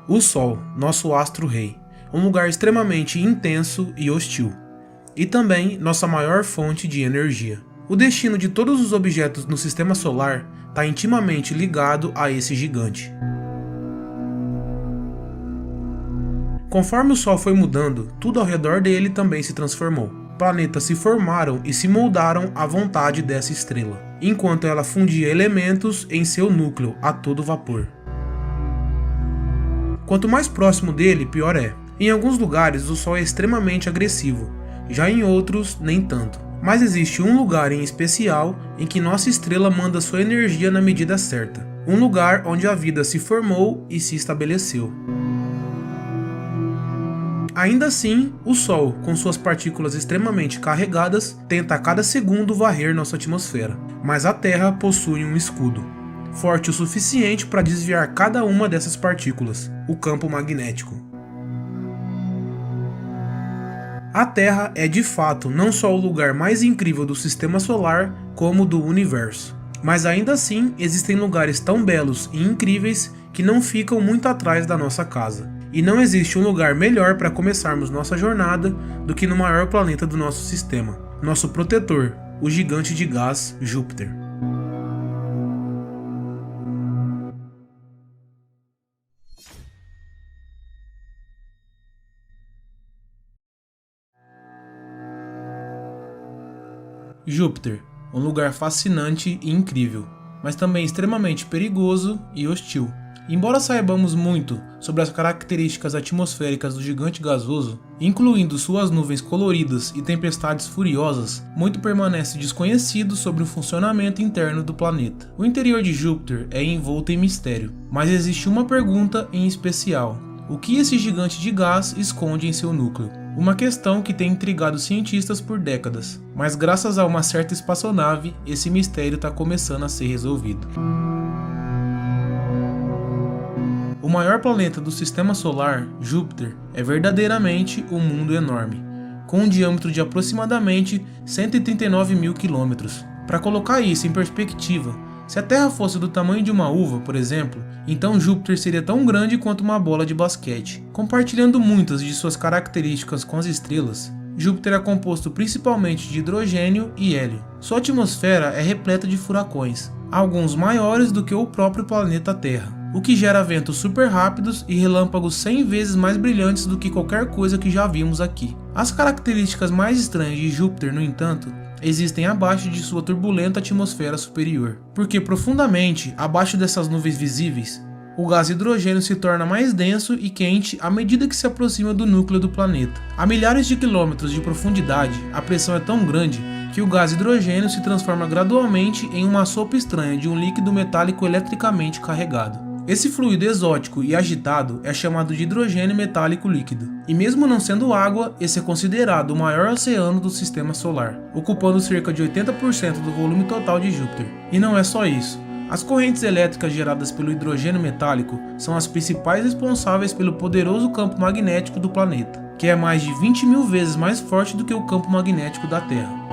O Sol, nosso astro-rei, um lugar extremamente intenso e hostil, e também nossa maior fonte de energia. O destino de todos os objetos no sistema solar está intimamente ligado a esse gigante. Conforme o Sol foi mudando, tudo ao redor dele também se transformou. Planetas se formaram e se moldaram à vontade dessa estrela, enquanto ela fundia elementos em seu núcleo a todo vapor. Quanto mais próximo dele, pior é. Em alguns lugares o Sol é extremamente agressivo, já em outros nem tanto. Mas existe um lugar em especial em que nossa estrela manda sua energia na medida certa. Um lugar onde a vida se formou e se estabeleceu. Ainda assim, o Sol, com suas partículas extremamente carregadas, tenta a cada segundo varrer nossa atmosfera. Mas a Terra possui um escudo, forte o suficiente para desviar cada uma dessas partículas, o campo magnético. A Terra é de fato não só o lugar mais incrível do Sistema Solar, como do Universo. Mas ainda assim, existem lugares tão belos e incríveis que não ficam muito atrás da nossa casa. E não existe um lugar melhor para começarmos nossa jornada do que no maior planeta do nosso sistema, nosso protetor, o gigante de gás Júpiter. Júpiter, um lugar fascinante e incrível, mas também extremamente perigoso e hostil. Embora saibamos muito sobre as características atmosféricas do gigante gasoso, incluindo suas nuvens coloridas e tempestades furiosas, muito permanece desconhecido sobre o funcionamento interno do planeta. O interior de Júpiter é envolto em mistério, mas existe uma pergunta em especial: o que esse gigante de gás esconde em seu núcleo? Uma questão que tem intrigado cientistas por décadas, mas graças a uma certa espaçonave, esse mistério está começando a ser resolvido. O maior planeta do Sistema Solar, Júpiter, é verdadeiramente um mundo enorme, com um diâmetro de aproximadamente 139 mil quilômetros. Para colocar isso em perspectiva, se a Terra fosse do tamanho de uma uva, por exemplo, então Júpiter seria tão grande quanto uma bola de basquete. Compartilhando muitas de suas características com as estrelas, Júpiter é composto principalmente de hidrogênio e hélio. Sua atmosfera é repleta de furacões, alguns maiores do que o próprio planeta Terra, o que gera ventos super rápidos e relâmpagos 100 vezes mais brilhantes do que qualquer coisa que já vimos aqui. As características mais estranhas de Júpiter, no entanto, existem abaixo de sua turbulenta atmosfera superior, porque profundamente abaixo dessas nuvens visíveis, o gás hidrogênio se torna mais denso e quente à medida que se aproxima do núcleo do planeta. A milhares de quilômetros de profundidade, a pressão é tão grande que o gás hidrogênio se transforma gradualmente em uma sopa estranha de um líquido metálico eletricamente carregado. Esse fluido exótico e agitado é chamado de hidrogênio metálico líquido, e mesmo não sendo água, esse é considerado o maior oceano do Sistema Solar, ocupando cerca de 80% do volume total de Júpiter. E não é só isso. As correntes elétricas geradas pelo hidrogênio metálico são as principais responsáveis pelo poderoso campo magnético do planeta, que é mais de 20 mil vezes mais forte do que o campo magnético da Terra.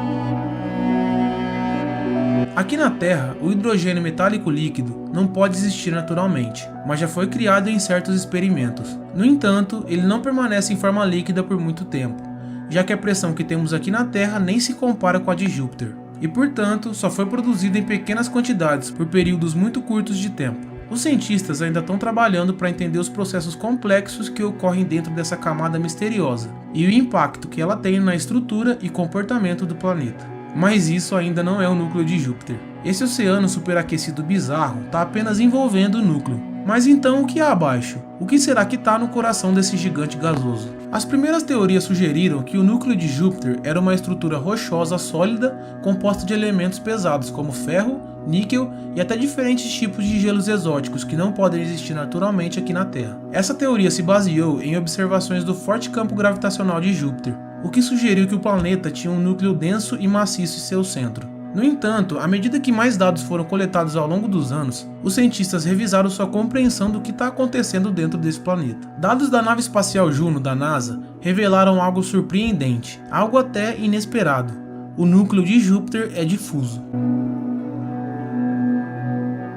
Aqui na Terra, o hidrogênio metálico líquido não pode existir naturalmente, mas já foi criado em certos experimentos. No entanto, ele não permanece em forma líquida por muito tempo, já que a pressão que temos aqui na Terra nem se compara com a de Júpiter, e portanto só foi produzida em pequenas quantidades por períodos muito curtos de tempo. Os cientistas ainda estão trabalhando para entender os processos complexos que ocorrem dentro dessa camada misteriosa e o impacto que ela tem na estrutura e comportamento do planeta. Mas isso ainda não é o núcleo de Júpiter. Esse oceano superaquecido bizarro está apenas envolvendo o núcleo. Mas então o que há abaixo? O que será que está no coração desse gigante gasoso? As primeiras teorias sugeriram que o núcleo de Júpiter era uma estrutura rochosa sólida composta de elementos pesados como ferro, níquel e até diferentes tipos de gelos exóticos que não podem existir naturalmente aqui na Terra. Essa teoria se baseou em observações do forte campo gravitacional de Júpiter, o que sugeriu que o planeta tinha um núcleo denso e maciço em seu centro. No entanto, à medida que mais dados foram coletados ao longo dos anos, os cientistas revisaram sua compreensão do que está acontecendo dentro desse planeta. Dados da nave espacial Juno da NASA revelaram algo surpreendente, algo até inesperado. O núcleo de Júpiter é difuso.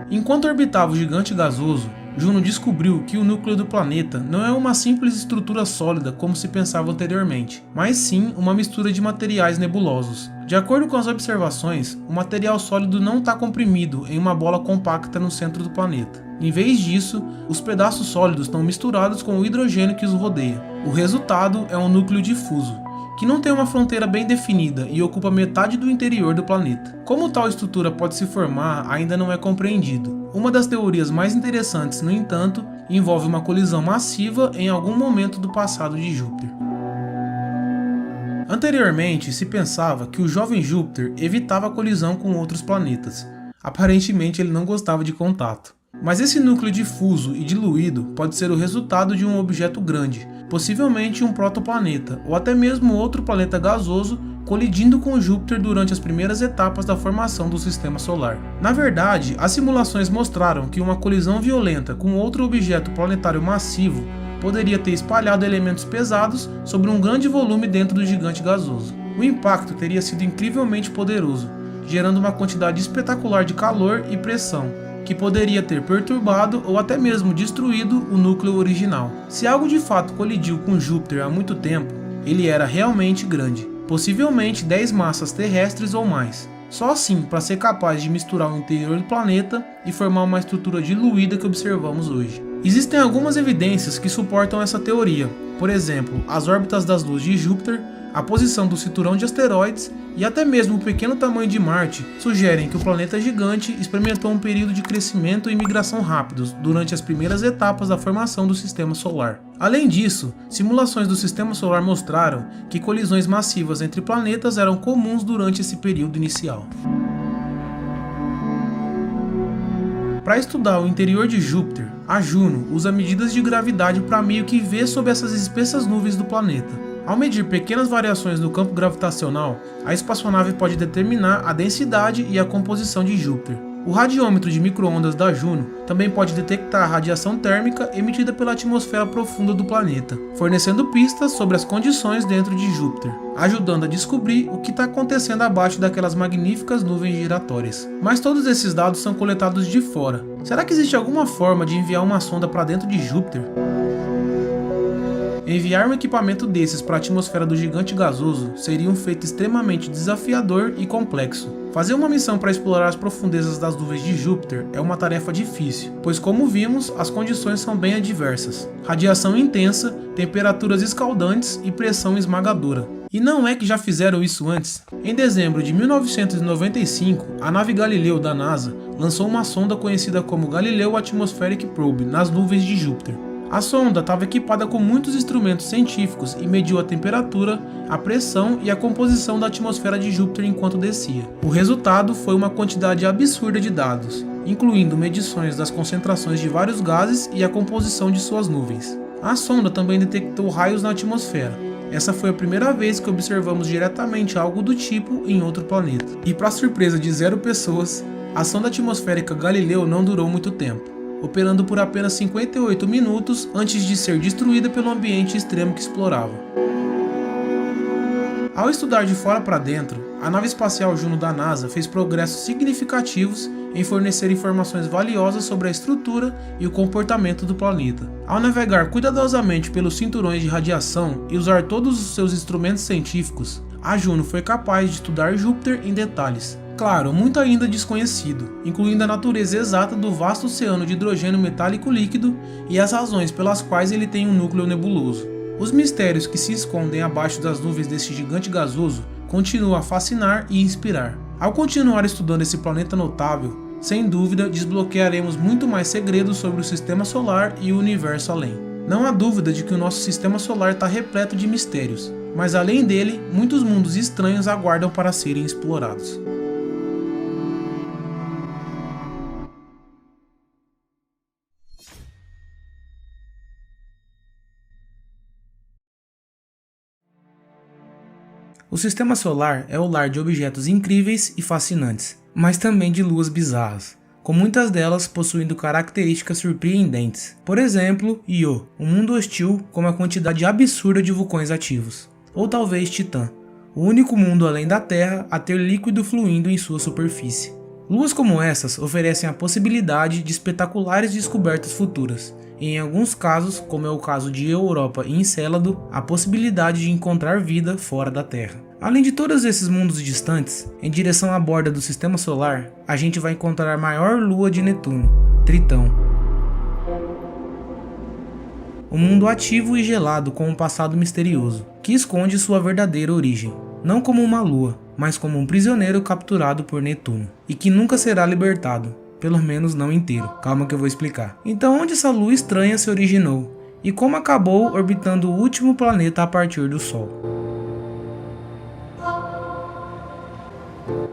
Enquanto orbitava o gigante gasoso, Juno descobriu que o núcleo do planeta não é uma simples estrutura sólida como se pensava anteriormente, mas sim uma mistura de materiais nebulosos. De acordo com as observações, o material sólido não está comprimido em uma bola compacta no centro do planeta. Em vez disso, os pedaços sólidos estão misturados com o hidrogênio que os rodeia. O resultado é um núcleo difuso, que não tem uma fronteira bem definida e ocupa metade do interior do planeta. Como tal estrutura pode se formar ainda não é compreendido. Uma das teorias mais interessantes, no entanto, envolve uma colisão massiva em algum momento do passado de Júpiter. Anteriormente, se pensava que o jovem Júpiter evitava a colisão com outros planetas. Aparentemente, ele não gostava de contato. Mas esse núcleo difuso e diluído pode ser o resultado de um objeto grande, possivelmente um protoplaneta, ou até mesmo outro planeta gasoso colidindo com Júpiter durante as primeiras etapas da formação do Sistema Solar. Na verdade, as simulações mostraram que uma colisão violenta com outro objeto planetário massivo poderia ter espalhado elementos pesados sobre um grande volume dentro do gigante gasoso. O impacto teria sido incrivelmente poderoso, gerando uma quantidade espetacular de calor e pressão, que poderia ter perturbado ou até mesmo destruído o núcleo original. Se algo de fato colidiu com Júpiter há muito tempo, ele era realmente grande, possivelmente 10 massas terrestres ou mais. Só assim para ser capaz de misturar o interior do planeta e formar uma estrutura diluída que observamos hoje. Existem algumas evidências que suportam essa teoria, por exemplo, as órbitas das luas de Júpiter, a posição do cinturão de asteroides e até mesmo o pequeno tamanho de Marte sugerem que o planeta gigante experimentou um período de crescimento e migração rápidos durante as primeiras etapas da formação do Sistema Solar. Além disso, simulações do Sistema Solar mostraram que colisões massivas entre planetas eram comuns durante esse período inicial. Para estudar o interior de Júpiter, a Juno usa medidas de gravidade para meio que ver sob essas espessas nuvens do planeta. Ao medir pequenas variações no campo gravitacional, a espaçonave pode determinar a densidade e a composição de Júpiter. O radiômetro de micro-ondas da Juno também pode detectar a radiação térmica emitida pela atmosfera profunda do planeta, fornecendo pistas sobre as condições dentro de Júpiter, ajudando a descobrir o que está acontecendo abaixo daquelas magníficas nuvens giratórias. Mas todos esses dados são coletados de fora. Será que existe alguma forma de enviar uma sonda para dentro de Júpiter? Enviar um equipamento desses para a atmosfera do gigante gasoso seria um feito extremamente desafiador e complexo. Fazer uma missão para explorar as profundezas das nuvens de Júpiter é uma tarefa difícil, pois como vimos, as condições são bem adversas. Radiação intensa, temperaturas escaldantes e pressão esmagadora. E não é que já fizeram isso antes? Em dezembro de 1995, a nave Galileu da NASA lançou uma sonda conhecida como Galileo Atmospheric Probe nas nuvens de Júpiter. A sonda estava equipada com muitos instrumentos científicos e mediu a temperatura, a pressão e a composição da atmosfera de Júpiter enquanto descia. O resultado foi uma quantidade absurda de dados, incluindo medições das concentrações de vários gases e a composição de suas nuvens. A sonda também detectou raios na atmosfera. Essa foi a primeira vez que observamos diretamente algo do tipo em outro planeta. E para surpresa de 0 pessoas, a sonda atmosférica Galileu não durou muito tempo, operando por apenas 58 minutos antes de ser destruída pelo ambiente extremo que explorava. Ao estudar de fora para dentro, a nave espacial Juno da NASA fez progressos significativos em fornecer informações valiosas sobre a estrutura e o comportamento do planeta. Ao navegar cuidadosamente pelos cinturões de radiação e usar todos os seus instrumentos científicos, a Juno foi capaz de estudar Júpiter em detalhes. Claro, muito ainda desconhecido, incluindo a natureza exata do vasto oceano de hidrogênio metálico líquido e as razões pelas quais ele tem um núcleo nebuloso. Os mistérios que se escondem abaixo das nuvens desse gigante gasoso continuam a fascinar e inspirar. Ao continuar estudando esse planeta notável, sem dúvida desbloquearemos muito mais segredos sobre o Sistema Solar e o universo além. Não há dúvida de que o nosso Sistema Solar está repleto de mistérios, mas além dele, muitos mundos estranhos aguardam para serem explorados. O Sistema Solar é o lar de objetos incríveis e fascinantes, mas também de luas bizarras, com muitas delas possuindo características surpreendentes. Por exemplo, Io, um mundo hostil com uma quantidade absurda de vulcões ativos. Ou talvez Titã, o único mundo além da Terra a ter líquido fluindo em sua superfície. Luas como essas oferecem a possibilidade de espetaculares descobertas futuras, e em alguns casos, como é o caso de Europa e Encélado, a possibilidade de encontrar vida fora da Terra. Além de todos esses mundos distantes, em direção à borda do Sistema Solar, a gente vai encontrar a maior lua de Netuno, Tritão. Um mundo ativo e gelado com um passado misterioso, que esconde sua verdadeira origem, não como uma lua, mas como um prisioneiro capturado por Netuno, e que nunca será libertado, pelo menos não inteiro. Calma que eu vou explicar. Então onde essa lua estranha se originou, e como acabou orbitando o último planeta a partir do Sol?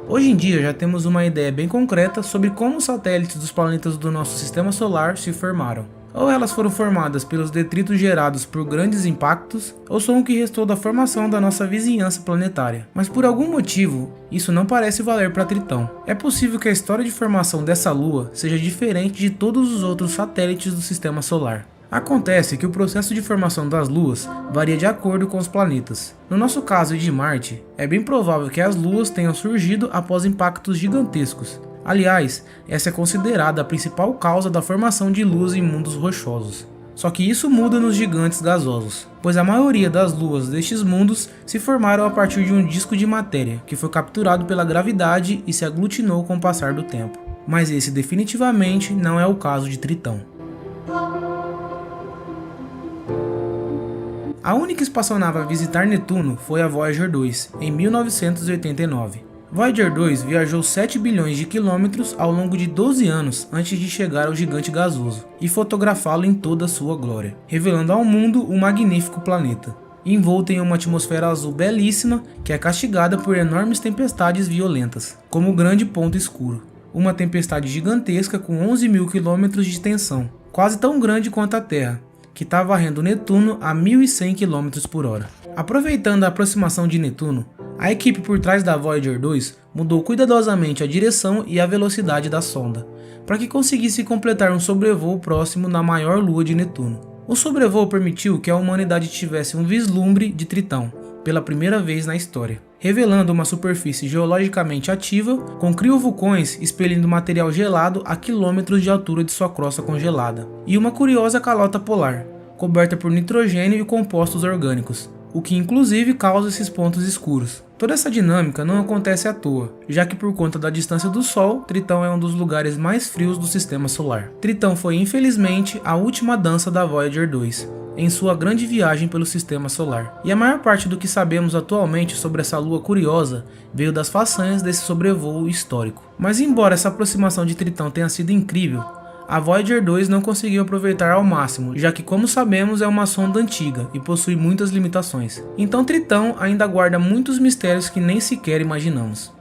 Hoje em dia já temos uma ideia bem concreta sobre como os satélites dos planetas do nosso Sistema Solar se formaram. Ou elas foram formadas pelos detritos gerados por grandes impactos, ou são o que restou da formação da nossa vizinhança planetária. Mas por algum motivo, isso não parece valer para Tritão. É possível que a história de formação dessa lua seja diferente de todos os outros satélites do Sistema Solar. Acontece que o processo de formação das luas varia de acordo com os planetas. No nosso caso de Marte, é bem provável que as luas tenham surgido após impactos gigantescos. Aliás, essa é considerada a principal causa da formação de luas em mundos rochosos. Só que isso muda nos gigantes gasosos, pois a maioria das luas destes mundos se formaram a partir de um disco de matéria que foi capturado pela gravidade e se aglutinou com o passar do tempo. Mas esse definitivamente não é o caso de Tritão. A única espaçonave a visitar Netuno foi a Voyager 2, em 1989. Voyager 2 viajou 7 bilhões de quilômetros ao longo de 12 anos antes de chegar ao gigante gasoso e fotografá-lo em toda a sua glória, revelando ao mundo um magnífico planeta, envolto em uma atmosfera azul belíssima que é castigada por enormes tempestades violentas, como o Grande Ponto Escuro, uma tempestade gigantesca com 11 mil quilômetros de extensão, quase tão grande quanto a Terra, que está varrendo Netuno a 1.100 km por hora. Aproveitando a aproximação de Netuno, a equipe por trás da Voyager 2 mudou cuidadosamente a direção e a velocidade da sonda, para que conseguisse completar um sobrevoo próximo na maior lua de Netuno. O sobrevoo permitiu que a humanidade tivesse um vislumbre de Tritão, pela primeira vez na história, revelando uma superfície geologicamente ativa, com criovulcões expelindo material gelado a quilômetros de altura de sua crosta congelada, e uma curiosa calota polar, coberta por nitrogênio e compostos orgânicos, o que inclusive causa esses pontos escuros. Toda essa dinâmica não acontece à toa, já que por conta da distância do Sol, Tritão é um dos lugares mais frios do Sistema Solar. Tritão foi infelizmente a última dança da Voyager 2, em sua grande viagem pelo Sistema Solar. E a maior parte do que sabemos atualmente sobre essa lua curiosa veio das façanhas desse sobrevoo histórico. Mas embora essa aproximação de Tritão tenha sido incrível, a Voyager 2 não conseguiu aproveitar ao máximo, já que, como sabemos, é uma sonda antiga e possui muitas limitações. Então Tritão ainda guarda muitos mistérios que nem sequer imaginamos.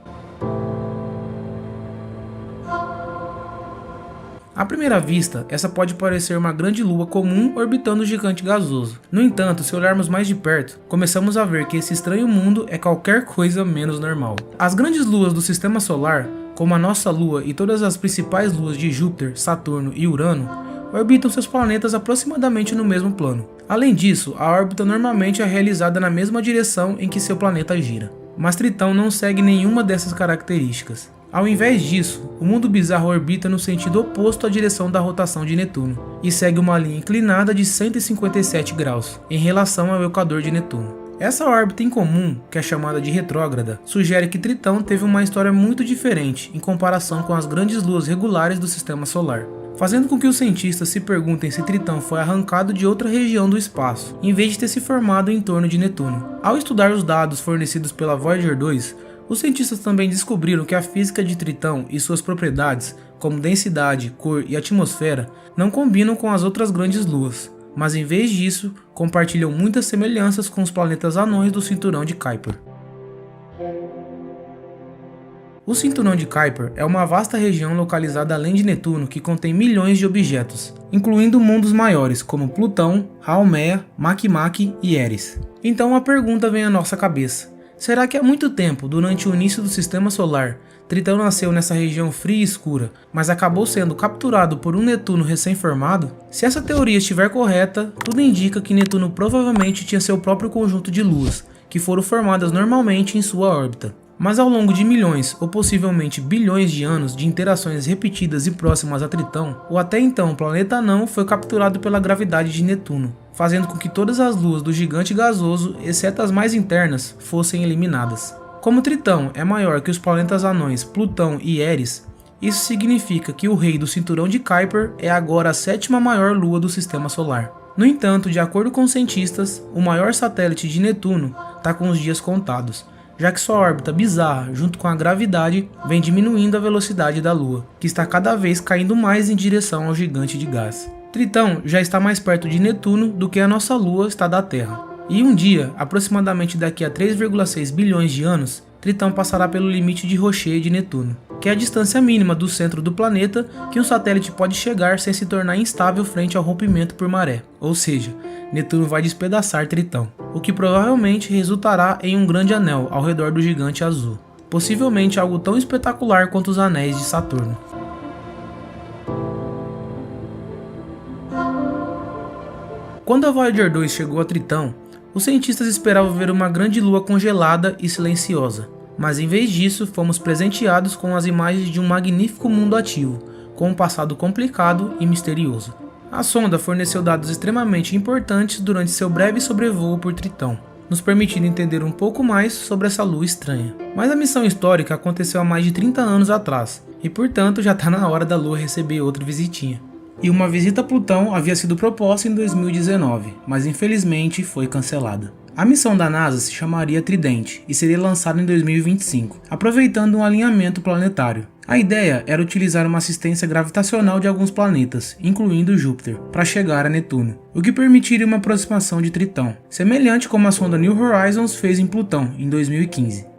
À primeira vista, essa pode parecer uma grande lua comum orbitando o gigante gasoso. No entanto, se olharmos mais de perto, começamos a ver que esse estranho mundo é qualquer coisa menos normal. As grandes luas do Sistema Solar, como a nossa Lua e todas as principais luas de Júpiter, Saturno e Urano, orbitam seus planetas aproximadamente no mesmo plano. Além disso, a órbita normalmente é realizada na mesma direção em que seu planeta gira. Mas Tritão não segue nenhuma dessas características. Ao invés disso, o mundo bizarro orbita no sentido oposto à direção da rotação de Netuno, e segue uma linha inclinada de 157 graus, em relação ao equador de Netuno. Essa órbita incomum, que é chamada de retrógrada, sugere que Tritão teve uma história muito diferente em comparação com as grandes luas regulares do Sistema Solar, fazendo com que os cientistas se perguntem se Tritão foi arrancado de outra região do espaço, em vez de ter se formado em torno de Netuno. Ao estudar os dados fornecidos pela Voyager 2, os cientistas também descobriram que a física de Tritão e suas propriedades, como densidade, cor e atmosfera, não combinam com as outras grandes luas, mas em vez disso, compartilham muitas semelhanças com os planetas anões do Cinturão de Kuiper. O Cinturão de Kuiper é uma vasta região localizada além de Netuno que contém milhões de objetos, incluindo mundos maiores como Plutão, Haumea, Makemake e Eris. Então uma pergunta vem à nossa cabeça: será que há muito tempo, durante o início do Sistema Solar, Tritão nasceu nessa região fria e escura, mas acabou sendo capturado por um Netuno recém-formado? Se essa teoria estiver correta, tudo indica que Netuno provavelmente tinha seu próprio conjunto de luas, que foram formadas normalmente em sua órbita. Mas ao longo de milhões ou possivelmente bilhões de anos de interações repetidas e próximas a Tritão, o até então planeta anão foi capturado pela gravidade de Netuno, fazendo com que todas as luas do gigante gasoso, exceto as mais internas, fossem eliminadas. Como Tritão é maior que os planetas anões Plutão e Eris, isso significa que o rei do cinturão de Kuiper é agora a sétima maior lua do sistema solar. No entanto, de acordo com os cientistas, o maior satélite de Netuno está com os dias contados, já que sua órbita bizarra, junto com a gravidade, vem diminuindo a velocidade da Lua, que está cada vez caindo mais em direção ao gigante de gás. Tritão já está mais perto de Netuno do que a nossa Lua está da Terra. E um dia, aproximadamente daqui a 3,6 bilhões de anos, Tritão passará pelo limite de Roche de Netuno, que é a distância mínima do centro do planeta que um satélite pode chegar sem se tornar instável frente ao rompimento por maré, ou seja, Netuno vai despedaçar Tritão, o que provavelmente resultará em um grande anel ao redor do gigante azul, possivelmente algo tão espetacular quanto os anéis de Saturno. Quando a Voyager 2 chegou a Tritão, os cientistas esperavam ver uma grande lua congelada e silenciosa, mas em vez disso fomos presenteados com as imagens de um magnífico mundo ativo, com um passado complicado e misterioso. A sonda forneceu dados extremamente importantes durante seu breve sobrevoo por Tritão, nos permitindo entender um pouco mais sobre essa lua estranha. Mas a missão histórica aconteceu há mais de 30 anos atrás, e portanto já está na hora da lua receber outra visitinha. E uma visita a Plutão havia sido proposta em 2019, mas infelizmente foi cancelada. A missão da NASA se chamaria Tridente e seria lançada em 2025, aproveitando um alinhamento planetário. A ideia era utilizar uma assistência gravitacional de alguns planetas, incluindo Júpiter, para chegar a Netuno, o que permitiria uma aproximação de Tritão, semelhante como a sonda New Horizons fez em Plutão em 2015.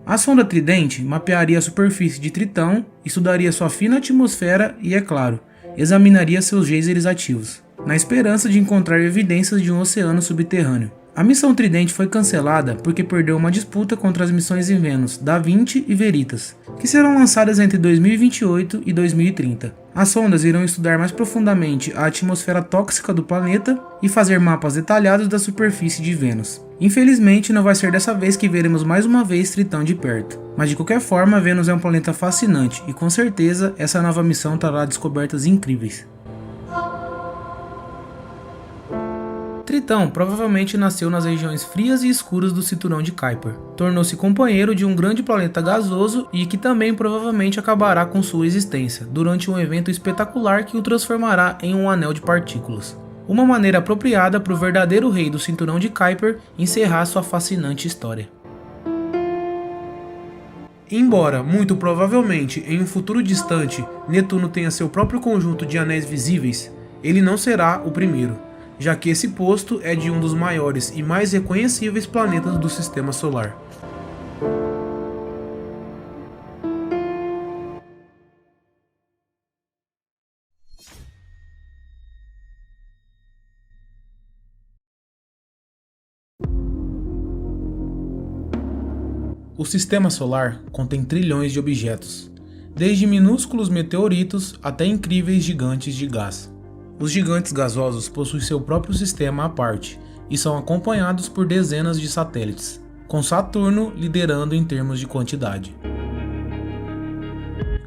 A sonda Tridente mapearia a superfície de Tritão, estudaria sua fina atmosfera e, é claro, examinaria seus geysers ativos, na esperança de encontrar evidências de um oceano subterrâneo. A missão Tridente foi cancelada porque perdeu uma disputa contra as missões em Vênus Da Vinci e Veritas, que serão lançadas entre 2028 e 2030. As sondas irão estudar mais profundamente a atmosfera tóxica do planeta e fazer mapas detalhados da superfície de Vênus. Infelizmente, não vai ser dessa vez que veremos mais uma vez Tritão de perto, mas de qualquer forma, Vênus é um planeta fascinante e com certeza essa nova missão trará descobertas incríveis. Tritão provavelmente nasceu nas regiões frias e escuras do cinturão de Kuiper. Tornou-se companheiro de um grande planeta gasoso e que também provavelmente acabará com sua existência, durante um evento espetacular que o transformará em um anel de partículas. Uma maneira apropriada para o verdadeiro rei do cinturão de Kuiper encerrar sua fascinante história. Embora, muito provavelmente, em um futuro distante, Netuno tenha seu próprio conjunto de anéis visíveis, ele não será o primeiro, já que esse posto é de um dos maiores e mais reconhecíveis planetas do Sistema Solar. O Sistema Solar contém trilhões de objetos, desde minúsculos meteoritos até incríveis gigantes de gás. Os gigantes gasosos possuem seu próprio sistema à parte e são acompanhados por dezenas de satélites, com Saturno liderando em termos de quantidade.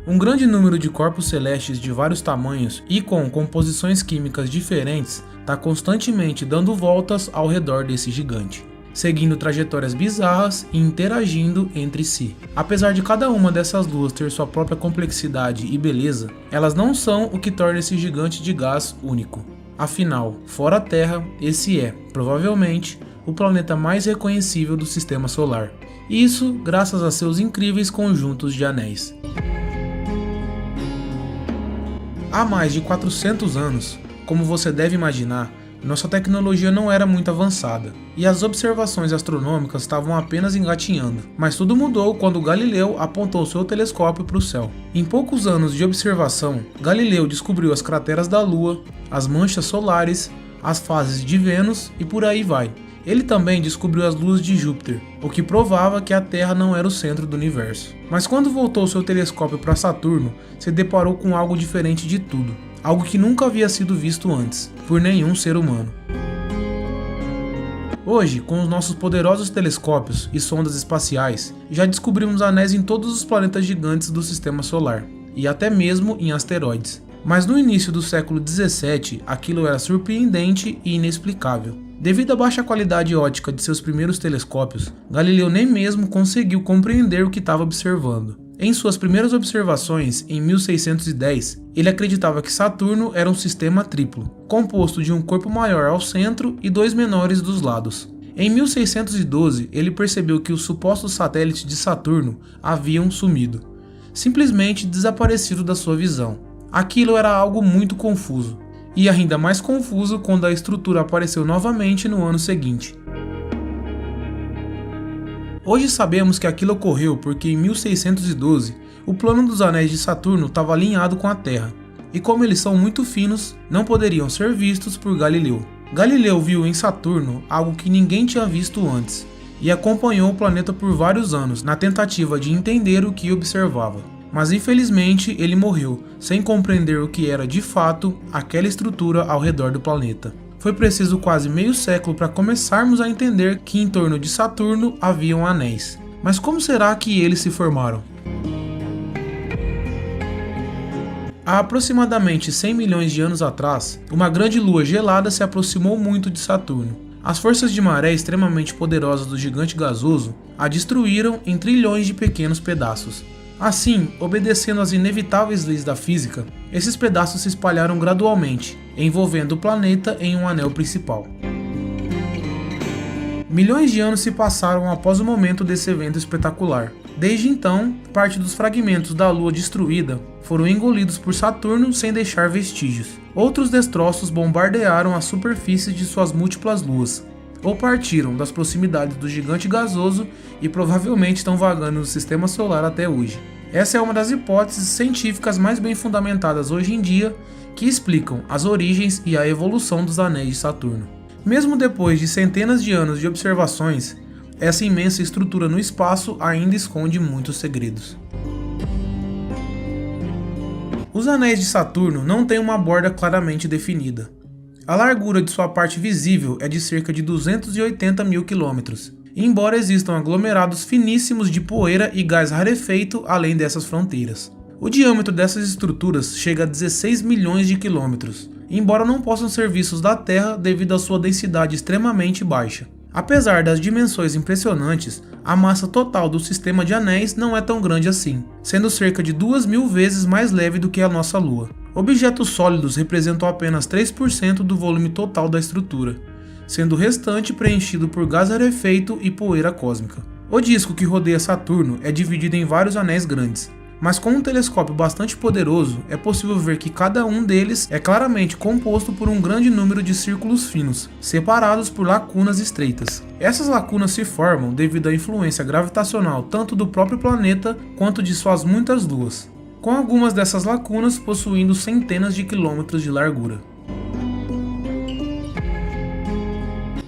Um grande número de corpos celestes de vários tamanhos e com composições químicas diferentes está constantemente dando voltas ao redor desse gigante, seguindo trajetórias bizarras e interagindo entre si. Apesar de cada uma dessas luas ter sua própria complexidade e beleza, elas não são o que torna esse gigante de gás único. Afinal, fora a Terra, esse é, provavelmente, o planeta mais reconhecível do Sistema Solar. Isso graças a seus incríveis conjuntos de anéis. Há mais de 400 anos, como você deve imaginar, nossa tecnologia não era muito avançada, e as observações astronômicas estavam apenas engatinhando, mas tudo mudou quando Galileu apontou seu telescópio para o céu. Em poucos anos de observação, Galileu descobriu as crateras da Lua, as manchas solares, as fases de Vênus e por aí vai. Ele também descobriu as luas de Júpiter, o que provava que a Terra não era o centro do universo. Mas quando voltou seu telescópio para Saturno, se deparou com algo diferente de tudo. Algo que nunca havia sido visto antes, por nenhum ser humano. Hoje, com os nossos poderosos telescópios e sondas espaciais, já descobrimos anéis em todos os planetas gigantes do Sistema Solar, e até mesmo em asteroides. Mas no início do século 17, aquilo era surpreendente e inexplicável. Devido à baixa qualidade óptica de seus primeiros telescópios, Galileu nem mesmo conseguiu compreender o que estava observando. Em suas primeiras observações, em 1610, ele acreditava que Saturno era um sistema triplo, composto de um corpo maior ao centro e 2 menores dos lados. Em 1612, ele percebeu que os supostos satélites de Saturno haviam sumido, simplesmente desaparecido da sua visão. Aquilo era algo muito confuso, e ainda mais confuso quando a estrutura apareceu novamente no ano seguinte. Hoje sabemos que aquilo ocorreu porque em 1612 o plano dos anéis de Saturno estava alinhado com a Terra, e como eles são muito finos, não poderiam ser vistos por Galileu. Galileu viu em Saturno algo que ninguém tinha visto antes, e acompanhou o planeta por vários anos na tentativa de entender o que observava. Mas infelizmente ele morreu, sem compreender o que era de fato aquela estrutura ao redor do planeta. Foi preciso quase meio século para começarmos a entender que em torno de Saturno haviam anéis. Mas como será que eles se formaram? Há aproximadamente 100 milhões de anos atrás, uma grande lua gelada se aproximou muito de Saturno. As forças de maré extremamente poderosas do gigante gasoso a destruíram em trilhões de pequenos pedaços. Assim, obedecendo às inevitáveis leis da física, esses pedaços se espalharam gradualmente, envolvendo o planeta em um anel principal. Milhões de anos se passaram após o momento desse evento espetacular. Desde então, parte dos fragmentos da Lua destruída foram engolidos por Saturno sem deixar vestígios. Outros destroços bombardearam a superfície de suas múltiplas luas, ou partiram das proximidades do gigante gasoso e provavelmente estão vagando no Sistema Solar até hoje. Essa é uma das hipóteses científicas mais bem fundamentadas hoje em dia que explicam as origens e a evolução dos anéis de Saturno. Mesmo depois de centenas de anos de observações, essa imensa estrutura no espaço ainda esconde muitos segredos. Os anéis de Saturno não têm uma borda claramente definida. A largura de sua parte visível é de cerca de 280 mil quilômetros, embora existam aglomerados finíssimos de poeira e gás rarefeito além dessas fronteiras. O diâmetro dessas estruturas chega a 16 milhões de quilômetros, embora não possam ser vistos da Terra devido à sua densidade extremamente baixa. Apesar das dimensões impressionantes, a massa total do sistema de anéis não é tão grande assim, sendo cerca de 2.000 vezes mais leve do que a nossa Lua. Objetos sólidos representam apenas 3% do volume total da estrutura, sendo o restante preenchido por gás rarefeito e poeira cósmica. O disco que rodeia Saturno é dividido em vários anéis grandes, mas com um telescópio bastante poderoso é possível ver que cada um deles é claramente composto por um grande número de círculos finos, separados por lacunas estreitas. Essas lacunas se formam devido à influência gravitacional tanto do próprio planeta quanto de suas muitas luas, com algumas dessas lacunas possuindo centenas de quilômetros de largura.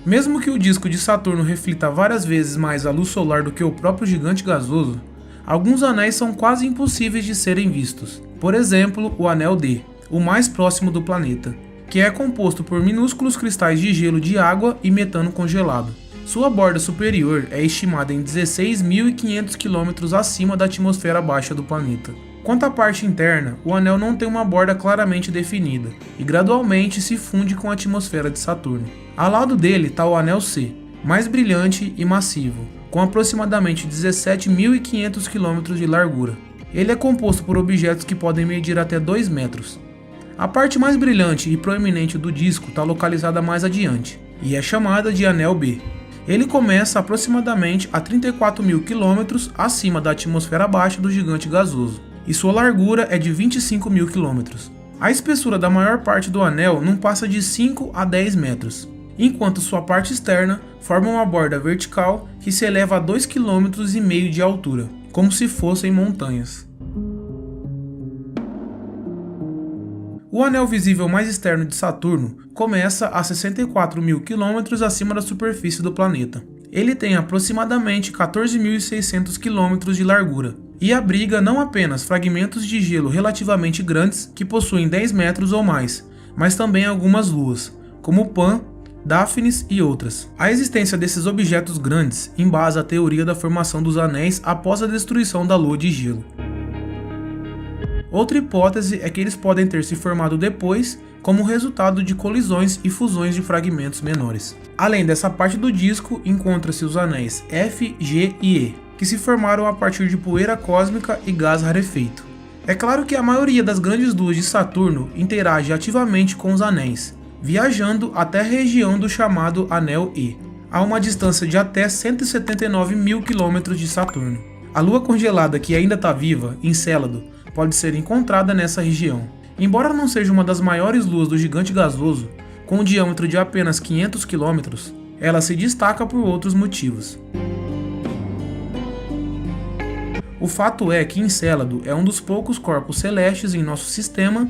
Mesmo que o disco de Saturno reflita várias vezes mais a luz solar do que o próprio gigante gasoso, alguns anéis são quase impossíveis de serem vistos. Por exemplo, o anel D, o mais próximo do planeta, que é composto por minúsculos cristais de gelo de água e metano congelado. Sua borda superior é estimada em 16.500 km acima da atmosfera baixa do planeta. Quanto à parte interna, o anel não tem uma borda claramente definida e gradualmente se funde com a atmosfera de Saturno. Ao lado dele está o anel C, mais brilhante e massivo, com aproximadamente 17.500 km de largura. Ele é composto por objetos que podem medir até 2 metros. A parte mais brilhante e proeminente do disco está localizada mais adiante, e é chamada de anel B. Ele começa aproximadamente a 34.000 km acima da atmosfera baixa do gigante gasoso, e sua largura é de 25.000 km. A espessura da maior parte do anel não passa de 5 a 10 metros, enquanto sua parte externa forma uma borda vertical que se eleva a 2,5 km de altura, como se fossem montanhas. O anel visível mais externo de Saturno começa a 64.000 km acima da superfície do planeta. Ele tem aproximadamente 14.600 km de largura e abriga não apenas fragmentos de gelo relativamente grandes que possuem 10 metros ou mais, mas também algumas luas, como Pan, Daphnis e outras. A existência desses objetos grandes embasa a teoria da formação dos anéis após a destruição da lua de gelo. Outra hipótese é que eles podem ter se formado depois como resultado de colisões e fusões de fragmentos menores. Além dessa parte do disco, encontra-se os anéis F, G e E, que se formaram a partir de poeira cósmica e gás rarefeito. É claro que a maioria das grandes luas de Saturno interage ativamente com os anéis, viajando até a região do chamado Anel E, a uma distância de até 179 mil km de Saturno. A lua congelada que ainda está viva, Encélado, pode ser encontrada nessa região. Embora não seja uma das maiores luas do gigante gasoso, com um diâmetro de apenas 500 km, ela se destaca por outros motivos. O fato é que Encélado é um dos poucos corpos celestes em nosso sistema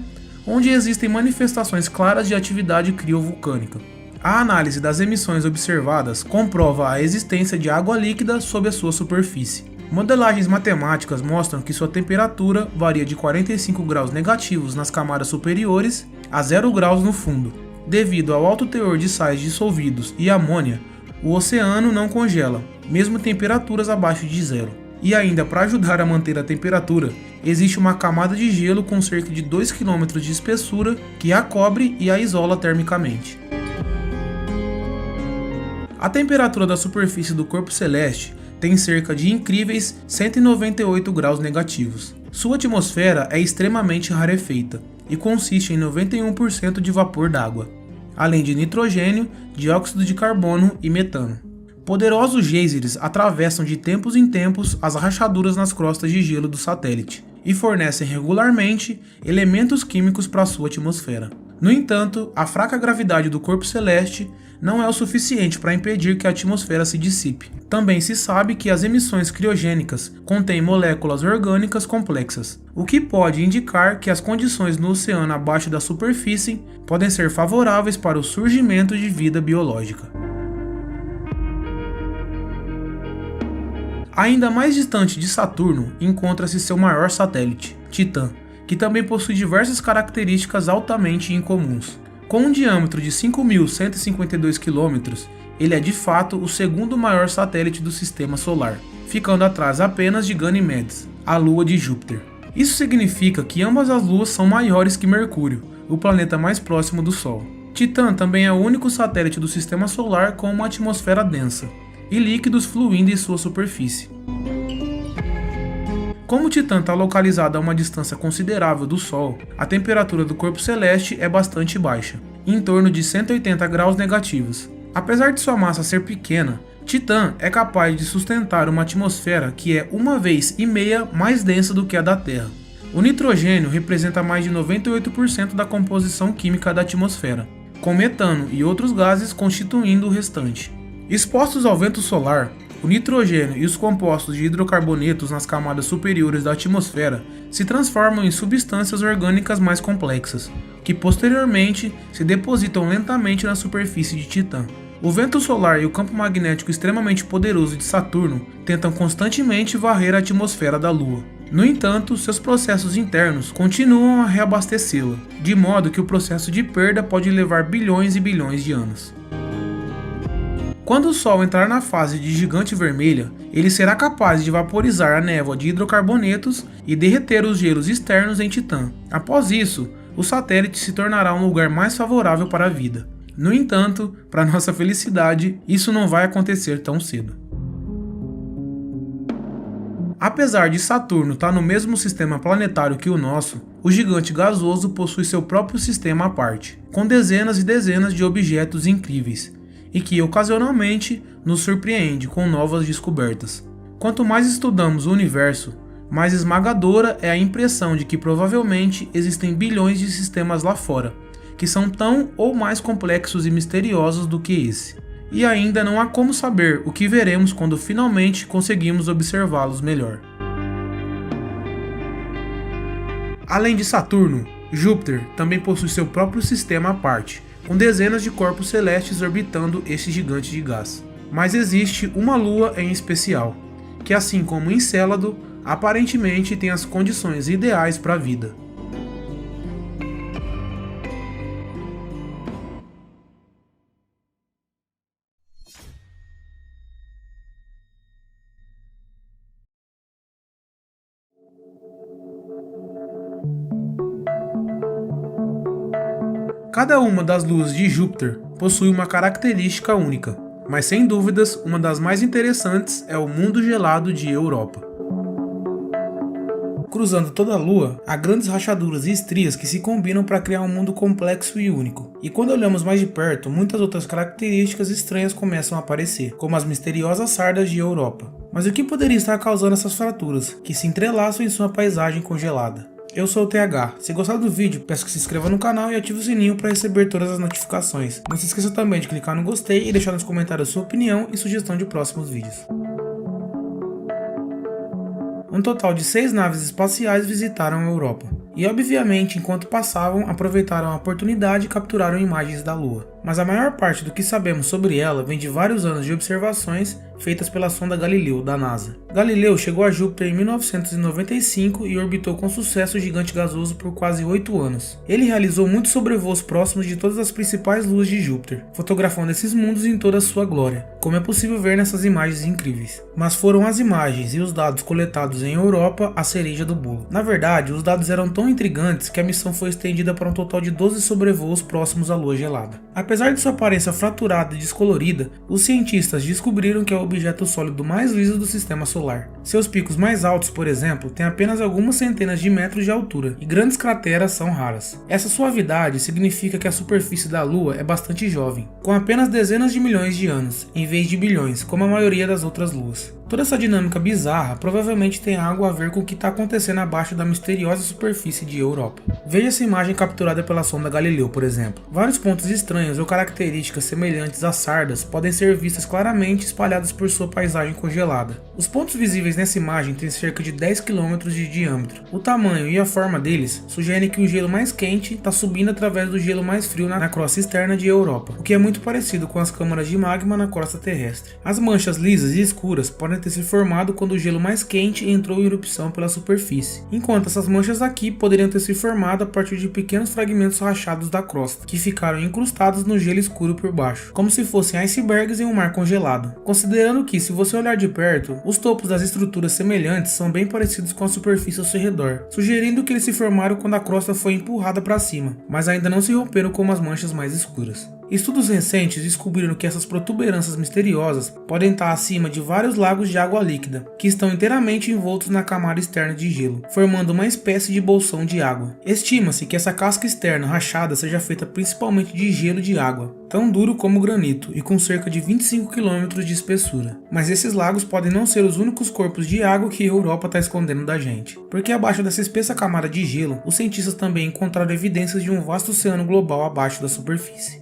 onde existem manifestações claras de atividade criovulcânica. A análise das emissões observadas comprova a existência de água líquida sob a sua superfície. Modelagens matemáticas mostram que sua temperatura varia de 45 graus negativos nas camadas superiores a 0 graus no fundo. Devido ao alto teor de sais dissolvidos e amônia, o oceano não congela, mesmo em temperaturas abaixo de zero. E ainda para ajudar a manter a temperatura, existe uma camada de gelo com cerca de 2 km de espessura que a cobre e a isola termicamente. A temperatura da superfície do corpo celeste tem cerca de incríveis 198 graus negativos. Sua atmosfera é extremamente rarefeita e consiste em 91% de vapor d'água, além de nitrogênio, dióxido de carbono e metano. Poderosos geysers atravessam de tempos em tempos as rachaduras nas crostas de gelo do satélite e fornecem regularmente elementos químicos para sua atmosfera. No entanto, a fraca gravidade do corpo celeste não é o suficiente para impedir que a atmosfera se dissipe. Também se sabe que as emissões criogênicas contêm moléculas orgânicas complexas, o que pode indicar que as condições no oceano abaixo da superfície podem ser favoráveis para o surgimento de vida biológica. Ainda mais distante de Saturno encontra-se seu maior satélite, Titã, que também possui diversas características altamente incomuns. Com um diâmetro de 5.152 km, ele é de fato o segundo maior satélite do Sistema Solar, ficando atrás apenas de Ganimedes, a lua de Júpiter. Isso significa que ambas as luas são maiores que Mercúrio, o planeta mais próximo do Sol. Titã também é o único satélite do Sistema Solar com uma atmosfera densa e líquidos fluindo em sua superfície. Como Titã está localizado a uma distância considerável do Sol, a temperatura do corpo celeste é bastante baixa, em torno de 180 graus negativos. Apesar de sua massa ser pequena, Titã é capaz de sustentar uma atmosfera que é 1,5 vezes mais densa do que a da Terra. O nitrogênio representa mais de 98% da composição química da atmosfera, com metano e outros gases constituindo o restante. Expostos ao vento solar, o nitrogênio e os compostos de hidrocarbonetos nas camadas superiores da atmosfera se transformam em substâncias orgânicas mais complexas, que posteriormente se depositam lentamente na superfície de Titã. O vento solar e o campo magnético extremamente poderoso de Saturno tentam constantemente varrer a atmosfera da Lua. No entanto, seus processos internos continuam a reabastecê-la, de modo que o processo de perda pode levar bilhões e bilhões de anos. Quando o Sol entrar na fase de gigante vermelha, ele será capaz de vaporizar a névoa de hidrocarbonetos e derreter os gelos externos em Titã. Após isso, o satélite se tornará um lugar mais favorável para a vida. No entanto, para nossa felicidade, isso não vai acontecer tão cedo. Apesar de Saturno estar no mesmo sistema planetário que o nosso, o gigante gasoso possui seu próprio sistema à parte, com dezenas e dezenas de objetos incríveis, e que ocasionalmente nos surpreende com novas descobertas. Quanto mais estudamos o universo, mais esmagadora é a impressão de que provavelmente existem bilhões de sistemas lá fora, que são tão ou mais complexos e misteriosos do que esse. E ainda não há como saber o que veremos quando finalmente conseguimos observá-los melhor. Além de Saturno, Júpiter também possui seu próprio sistema à parte, com dezenas de corpos celestes orbitando esse gigante de gás. Mas existe uma lua em especial, que assim como Encélado, aparentemente tem as condições ideais para a vida. Cada uma das luas de Júpiter possui uma característica única, mas sem dúvidas uma das mais interessantes é o mundo gelado de Europa. Cruzando toda a Lua, há grandes rachaduras e estrias que se combinam para criar um mundo complexo e único. E quando olhamos mais de perto, muitas outras características estranhas começam a aparecer, como as misteriosas sardas de Europa. Mas o que poderia estar causando essas fraturas, que se entrelaçam em sua paisagem congelada? Eu sou o TH. Se gostar do vídeo, peço que se inscreva no canal e ative o sininho para receber todas as notificações. Não se esqueça também de clicar no gostei e deixar nos comentários sua opinião e sugestão de próximos vídeos. Um total de 6 naves espaciais visitaram a Europa. E obviamente, enquanto passavam, aproveitaram a oportunidade e capturaram imagens da Lua. Mas a maior parte do que sabemos sobre ela vem de vários anos de observações feitas pela sonda Galileu, da NASA. Galileu chegou a Júpiter em 1995 e orbitou com sucesso o gigante gasoso por quase 8 anos. Ele realizou muitos sobrevoos próximos de todas as principais luas de Júpiter, fotografando esses mundos em toda a sua glória, como é possível ver nessas imagens incríveis. Mas foram as imagens e os dados coletados em Europa a cereja do bolo. Na verdade, os dados eram tão intrigantes que a missão foi estendida para um total de 12 sobrevoos próximos à lua gelada. Apesar de sua aparência fraturada e descolorida, os cientistas descobriram que é o objeto sólido mais liso do sistema solar. Seus picos mais altos, por exemplo, têm apenas algumas centenas de metros de altura e grandes crateras são raras. Essa suavidade significa que a superfície da Lua é bastante jovem, com apenas dezenas de milhões de anos, em vez de bilhões, como a maioria das outras luas. Toda essa dinâmica bizarra provavelmente tem algo a ver com o que está acontecendo abaixo da misteriosa superfície de Europa. Veja essa imagem capturada pela sonda Galileu, por exemplo. Vários pontos estranhos ou características semelhantes a sardas podem ser vistas claramente espalhadas por sua paisagem congelada. Os pontos visíveis nessa imagem têm cerca de 10 km de diâmetro. O tamanho e a forma deles sugerem que o gelo mais quente está subindo através do gelo mais frio na crosta externa de Europa, o que é muito parecido com as câmaras de magma na crosta terrestre. As manchas lisas e escuras podem ter se formado quando o gelo mais quente entrou em erupção pela superfície, enquanto essas manchas aqui poderiam ter se formado a partir de pequenos fragmentos rachados da crosta, que ficaram incrustados no gelo escuro por baixo, como se fossem icebergs em um mar congelado. Considerando que, se você olhar de perto, os topos das estruturas semelhantes são bem parecidos com a superfície ao seu redor, sugerindo que eles se formaram quando a crosta foi empurrada para cima, mas ainda não se romperam como as manchas mais escuras. Estudos recentes descobriram que essas protuberâncias misteriosas podem estar acima de vários lagos de água líquida, que estão inteiramente envoltos na camada externa de gelo, formando uma espécie de bolsão de água. Estima-se que essa casca externa rachada seja feita principalmente de gelo de água, tão duro como granito e com cerca de 25 km de espessura. Mas esses lagos podem não ser os únicos corpos de água que a Europa está escondendo da gente, porque abaixo dessa espessa camada de gelo, os cientistas também encontraram evidências de um vasto oceano global abaixo da superfície.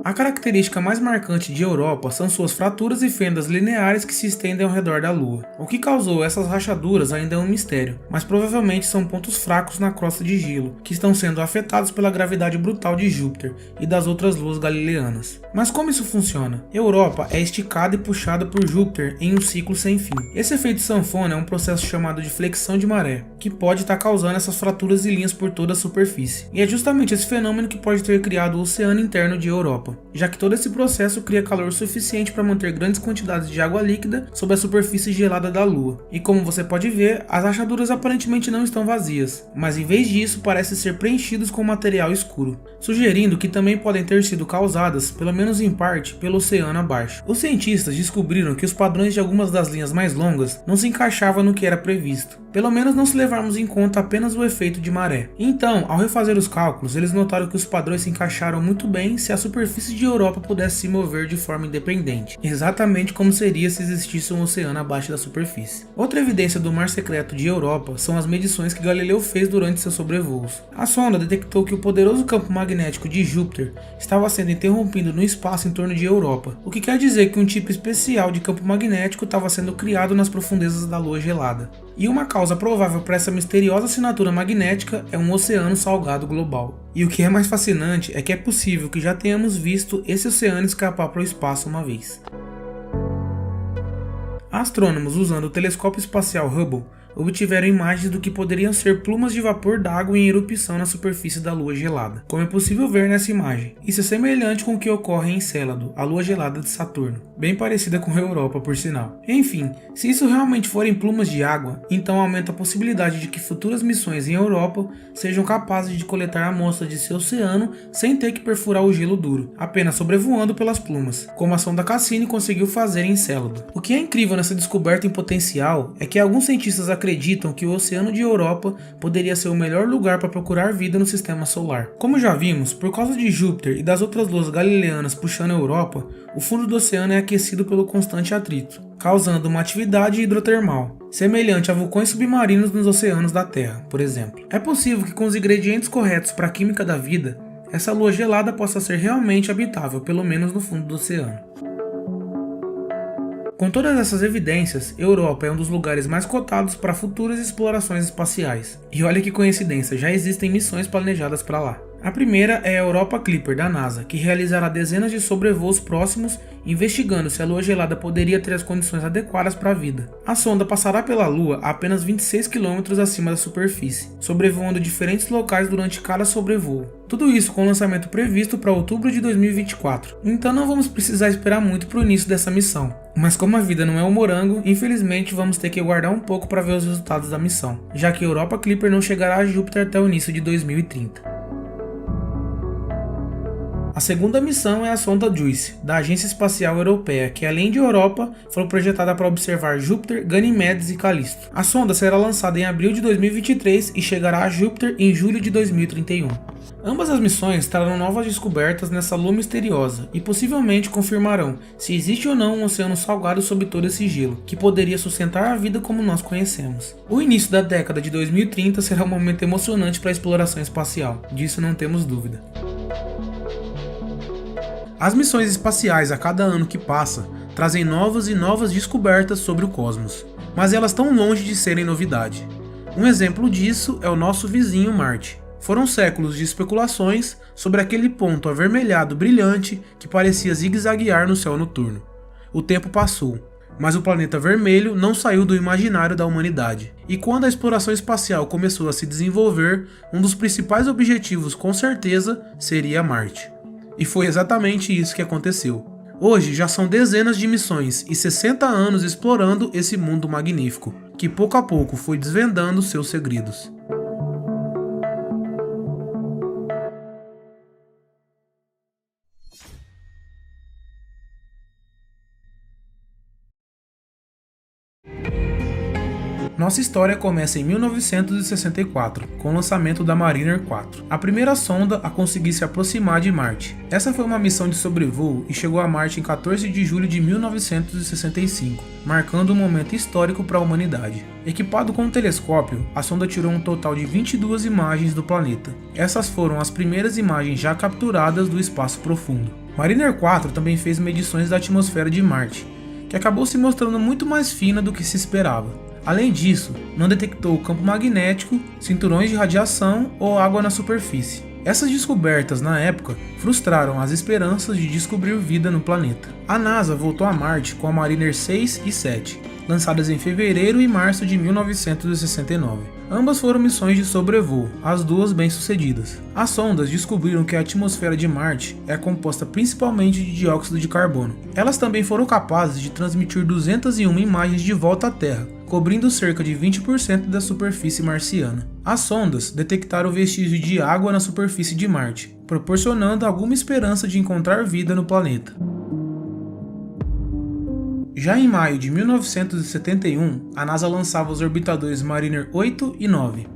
A característica mais marcante de Europa são suas fraturas e fendas lineares que se estendem ao redor da Lua. O que causou essas rachaduras ainda é um mistério, mas provavelmente são pontos fracos na crosta de gelo, que estão sendo afetados pela gravidade brutal de Júpiter e das outras luas galileanas. Mas como isso funciona? Europa é esticada e puxada por Júpiter em um ciclo sem fim. Esse efeito sanfona é um processo chamado de flexão de maré, que pode estar causando essas fraturas e linhas por toda a superfície. E é justamente esse fenômeno que pode ter criado o oceano interno de Europa, já que todo esse processo cria calor suficiente para manter grandes quantidades de água líquida sob a superfície gelada da Lua. E como você pode ver, as rachaduras aparentemente não estão vazias, mas em vez disso parecem ser preenchidos com material escuro, sugerindo que também podem ter sido causadas, pelo menos em parte, pelo oceano abaixo. Os cientistas descobriram que os padrões de algumas das linhas mais longas não se encaixavam no que era previsto, pelo menos não se levarmos em conta apenas o efeito de maré. Então, ao refazer os cálculos, eles notaram que os padrões se encaixaram muito bem se a superfície de Europa pudesse se mover de forma independente, exatamente como seria se existisse um oceano abaixo da superfície. Outra evidência do mar secreto de Europa são as medições que Galileu fez durante seus sobrevoos. A sonda detectou que o poderoso campo magnético de Júpiter estava sendo interrompido no espaço em torno de Europa, o que quer dizer que um tipo especial de campo magnético estava sendo criado nas profundezas da Lua gelada. E uma causa provável para essa misteriosa assinatura magnética é um oceano salgado global. E o que é mais fascinante é que é possível que já tenhamos visto esse oceano escapar para o espaço uma vez. Astrônomos usando o telescópio espacial Hubble obtiveram imagens do que poderiam ser plumas de vapor d'água em erupção na superfície da Lua gelada, como é possível ver nessa imagem. Isso é semelhante com o que ocorre em Encélado, a Lua gelada de Saturno, bem parecida com a Europa, por sinal. Enfim, se isso realmente forem plumas de água, então aumenta a possibilidade de que futuras missões em Europa sejam capazes de coletar amostras de seu oceano sem ter que perfurar o gelo duro, apenas sobrevoando pelas plumas, como a sonda Cassini conseguiu fazer em Encélado. O que é incrível nessa descoberta em potencial é que alguns cientistas acreditam que o oceano de Europa poderia ser o melhor lugar para procurar vida no sistema solar. Como já vimos, por causa de Júpiter e das outras luas galileanas puxando a Europa, o fundo do oceano é aquecido pelo constante atrito, causando uma atividade hidrotermal, semelhante a vulcões submarinos nos oceanos da Terra, por exemplo. É possível que com os ingredientes corretos para a química da vida, essa lua gelada possa ser realmente habitável, pelo menos no fundo do oceano. Com todas essas evidências, Europa é um dos lugares mais cotados para futuras explorações espaciais. E olha que coincidência, já existem missões planejadas para lá. A primeira é a Europa Clipper da NASA, que realizará dezenas de sobrevoos próximos, investigando se a Lua gelada poderia ter as condições adequadas para a vida. A sonda passará pela Lua a apenas 26 km acima da superfície, sobrevoando diferentes locais durante cada sobrevoo. Tudo isso com o lançamento previsto para outubro de 2024, então não vamos precisar esperar muito para o início dessa missão. Mas como a vida não é um morango, infelizmente vamos ter que aguardar um pouco para ver os resultados da missão, já que a Europa Clipper não chegará a Júpiter até o início de 2030. A segunda missão é a sonda JUICE, da Agência Espacial Europeia, que além de Europa, foi projetada para observar Júpiter, Ganimedes e Calisto. A sonda será lançada em abril de 2023 e chegará a Júpiter em julho de 2031. Ambas as missões trarão novas descobertas nessa lua misteriosa e possivelmente confirmarão se existe ou não um oceano salgado sob todo esse gelo, que poderia sustentar a vida como nós conhecemos. O início da década de 2030 será um momento emocionante para a exploração espacial, disso não temos dúvida. As missões espaciais a cada ano que passa trazem novas e novas descobertas sobre o cosmos, mas elas estão longe de serem novidade. Um exemplo disso é o nosso vizinho Marte. Foram séculos de especulações sobre aquele ponto avermelhado brilhante que parecia zigue-zaguear no céu noturno. O tempo passou, mas o planeta vermelho não saiu do imaginário da humanidade. E quando a exploração espacial começou a se desenvolver, um dos principais objetivos com certeza seria Marte. E foi exatamente isso que aconteceu. Hoje já são dezenas de missões e 60 anos explorando esse mundo magnífico, que pouco a pouco foi desvendando seus segredos. Nossa história começa em 1964, com o lançamento da Mariner 4, a primeira sonda a conseguir se aproximar de Marte. Essa foi uma missão de sobrevoo e chegou a Marte em 14 de julho de 1965, marcando um momento histórico para a humanidade. Equipado com um telescópio, a sonda tirou um total de 22 imagens do planeta. Essas foram as primeiras imagens já capturadas do espaço profundo. Mariner 4 também fez medições da atmosfera de Marte, que acabou se mostrando muito mais fina do que se esperava. Além disso, não detectou campo magnético, cinturões de radiação ou água na superfície. Essas descobertas, na época, frustraram as esperanças de descobrir vida no planeta. A NASA voltou a Marte com a Mariner 6 e 7, lançadas em fevereiro e março de 1969. Ambas foram missões de sobrevoo, as duas bem-sucedidas. As sondas descobriram que a atmosfera de Marte é composta principalmente de dióxido de carbono. Elas também foram capazes de transmitir 201 imagens de volta à Terra, cobrindo cerca de 20% da superfície marciana. As sondas detectaram vestígios de água na superfície de Marte, proporcionando alguma esperança de encontrar vida no planeta. Já em maio de 1971, a NASA lançava os orbitadores Mariner 8 e 9.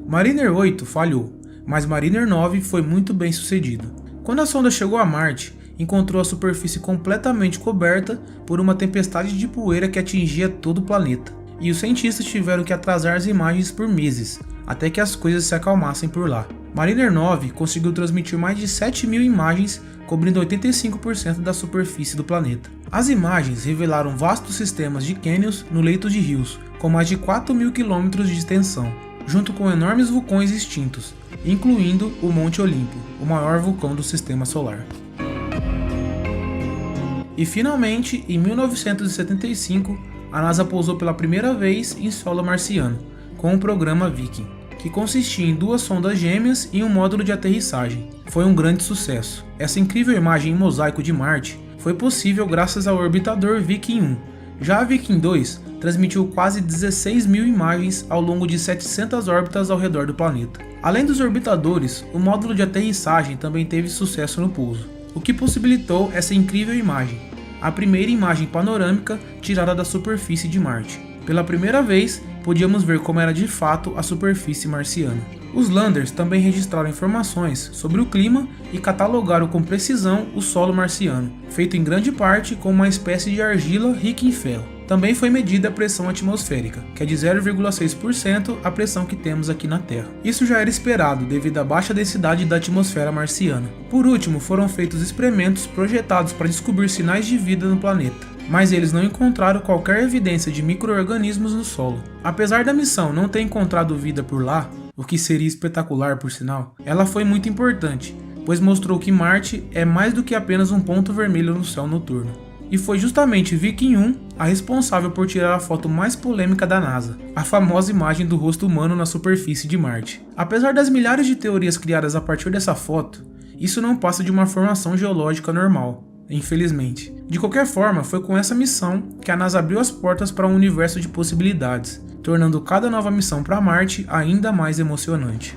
Mariner 8 falhou, mas Mariner 9 foi muito bem sucedido. Quando a sonda chegou a Marte, encontrou a superfície completamente coberta por uma tempestade de poeira que atingia todo o planeta. E os cientistas tiveram que atrasar as imagens por meses, até que as coisas se acalmassem por lá. Mariner 9 conseguiu transmitir mais de 7.000 imagens, cobrindo 85% da superfície do planeta. As imagens revelaram vastos sistemas de cânions no leito de rios, com mais de 4.000 km de extensão, junto com enormes vulcões extintos, incluindo o Monte Olimpo, o maior vulcão do sistema solar. E finalmente, em 1975, a NASA pousou pela primeira vez em solo marciano, com o programa Viking, que consistia em 2 sondas gêmeas e um módulo de aterrissagem. Foi um grande sucesso. Essa incrível imagem em mosaico de Marte foi possível graças ao orbitador Viking 1. Já a Viking 2 transmitiu quase 16 mil imagens ao longo de 700 órbitas ao redor do planeta. Além dos orbitadores, o módulo de aterrissagem também teve sucesso no pouso, o que possibilitou essa incrível imagem, a primeira imagem panorâmica tirada da superfície de Marte. Pela primeira vez, podíamos ver como era de fato a superfície marciana. Os landers também registraram informações sobre o clima e catalogaram com precisão o solo marciano, feito em grande parte com uma espécie de argila rica em ferro. Também foi medida a pressão atmosférica, que é de 0,6% a pressão que temos aqui na Terra. Isso já era esperado devido à baixa densidade da atmosfera marciana. Por último, foram feitos experimentos projetados para descobrir sinais de vida no planeta, mas eles não encontraram qualquer evidência de micro-organismos no solo. Apesar da missão não ter encontrado vida por lá, o que seria espetacular por sinal, ela foi muito importante, pois mostrou que Marte é mais do que apenas um ponto vermelho no céu noturno. E foi justamente Viking 1 a responsável por tirar a foto mais polêmica da NASA, a famosa imagem do rosto humano na superfície de Marte. Apesar das milhares de teorias criadas a partir dessa foto, isso não passa de uma formação geológica normal, infelizmente. De qualquer forma, foi com essa missão que a NASA abriu as portas para um universo de possibilidades, tornando cada nova missão para Marte ainda mais emocionante.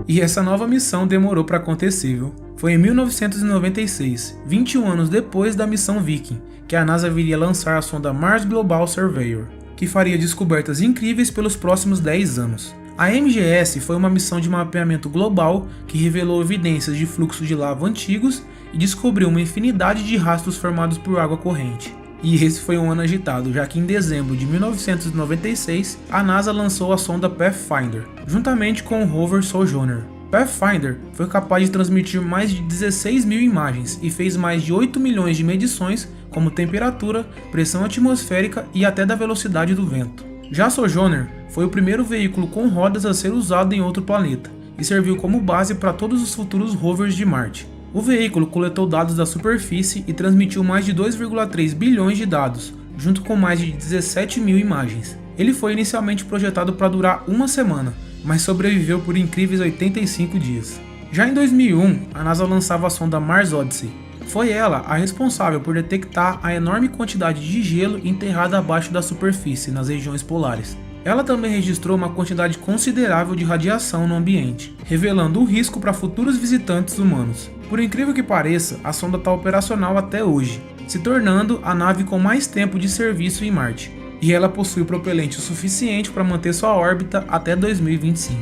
E essa nova missão demorou para acontecer, viu? Foi em 1996, 21 anos depois da missão Viking, que a NASA viria lançar a sonda Mars Global Surveyor, que faria descobertas incríveis pelos próximos 10 anos. A MGS foi uma missão de mapeamento global que revelou evidências de fluxos de lava antigos e descobriu uma infinidade de rastros formados por água corrente. E esse foi um ano agitado, já que em dezembro de 1996, a NASA lançou a sonda Pathfinder, juntamente com o rover Sojourner. Pathfinder foi capaz de transmitir mais de 16 mil imagens e fez mais de 8 milhões de medições, como temperatura, pressão atmosférica e até da velocidade do vento. Já Sojourner foi o primeiro veículo com rodas a ser usado em outro planeta e serviu como base para todos os futuros rovers de Marte. O veículo coletou dados da superfície e transmitiu mais de 2,3 bilhões de dados, junto com mais de 17 mil imagens. Ele foi inicialmente projetado para durar uma semana, mas sobreviveu por incríveis 85 dias. Já em 2001, a NASA lançava a sonda Mars Odyssey. Foi ela a responsável por detectar a enorme quantidade de gelo enterrada abaixo da superfície nas regiões polares. Ela também registrou uma quantidade considerável de radiação no ambiente, revelando o risco para futuros visitantes humanos. Por incrível que pareça, a sonda está operacional até hoje, se tornando a nave com mais tempo de serviço em Marte, e ela possui propelente o suficiente para manter sua órbita até 2025.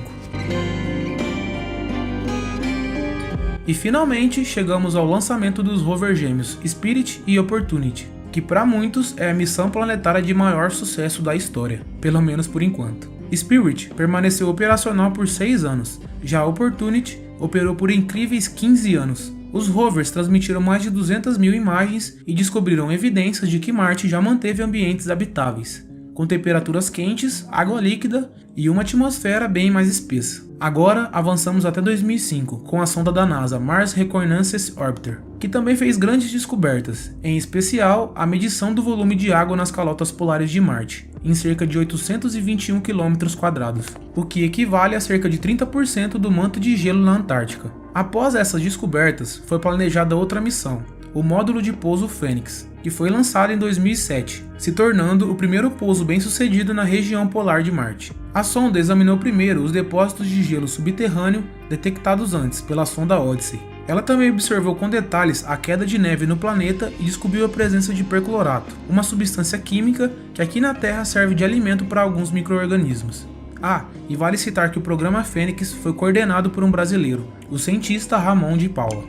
E finalmente chegamos ao lançamento dos rover gêmeos Spirit e Opportunity, que para muitos é a missão planetária de maior sucesso da história, pelo menos por enquanto. Spirit permaneceu operacional por 6 anos, já Opportunity operou por incríveis 15 anos. Os rovers transmitiram mais de 200 mil imagens e descobriram evidências de que Marte já manteve ambientes habitáveis, com temperaturas quentes, água líquida e uma atmosfera bem mais espessa. Agora avançamos até 2005 com a sonda da NASA Mars Reconnaissance Orbiter, que também fez grandes descobertas, em especial a medição do volume de água nas calotas polares de Marte, em cerca de 821 km², o que equivale a cerca de 30% do manto de gelo na Antártica. Após essas descobertas, foi planejada outra missão, o módulo de pouso Fênix, que foi lançado em 2007, se tornando o primeiro pouso bem-sucedido na região polar de Marte. A sonda examinou primeiro os depósitos de gelo subterrâneo detectados antes pela sonda Odyssey. Ela também observou com detalhes a queda de neve no planeta e descobriu a presença de perclorato, uma substância química que aqui na Terra serve de alimento para alguns micro-organismos. E vale citar que o programa Fênix foi coordenado por um brasileiro, o cientista Ramon de Paula.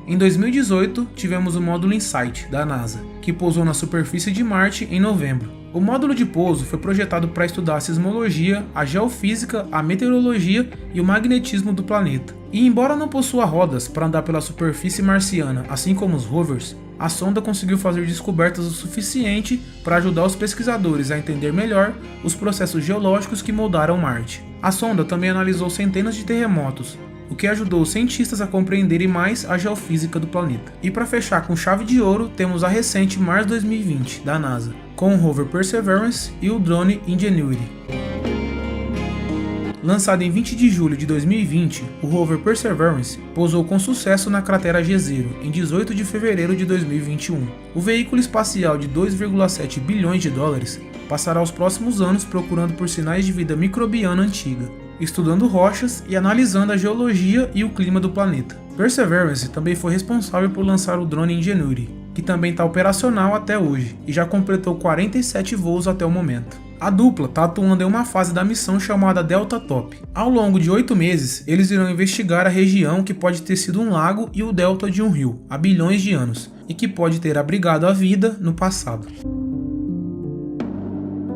Em 2018, tivemos o módulo InSight, da NASA, que pousou na superfície de Marte em novembro. O módulo de pouso foi projetado para estudar a sismologia, a geofísica, a meteorologia e o magnetismo do planeta. E embora não possua rodas para andar pela superfície marciana, assim como os rovers, a sonda conseguiu fazer descobertas o suficiente para ajudar os pesquisadores a entender melhor os processos geológicos que moldaram Marte. A sonda também analisou centenas de terremotos, o que ajudou os cientistas a compreenderem mais a geofísica do planeta. E para fechar com chave de ouro, temos a recente Mars 2020 da NASA, com o rover Perseverance e o drone Ingenuity. Lançado em 20 de julho de 2020, o rover Perseverance pousou com sucesso na cratera Jezero em 18 de fevereiro de 2021. O veículo espacial de 2,7 bilhões de dólares passará os próximos anos procurando por sinais de vida microbiana antiga, estudando rochas e analisando a geologia e o clima do planeta. Perseverance também foi responsável por lançar o drone Ingenuity, que também está operacional até hoje e já completou 47 voos até o momento. A dupla está atuando em uma fase da missão chamada Delta Top. Ao longo de 8 meses, eles irão investigar a região que pode ter sido um lago e o delta de um rio há bilhões de anos, e que pode ter abrigado a vida no passado.